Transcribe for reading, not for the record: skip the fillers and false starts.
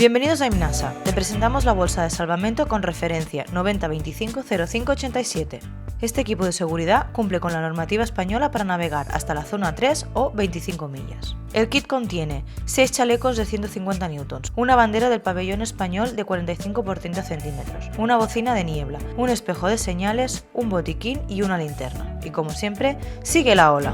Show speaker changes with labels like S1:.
S1: Bienvenidos a Imnasa, te presentamos la bolsa de salvamento con referencia 90250587. Este equipo de seguridad cumple con la normativa española para navegar hasta la zona 3 o 25 millas. El kit contiene 6 chalecos de 150 newtons, una bandera del pabellón español de 45 por 30 centímetros, una bocina de niebla, un espejo de señales, un botiquín y una linterna. Y como siempre, sigue la ola.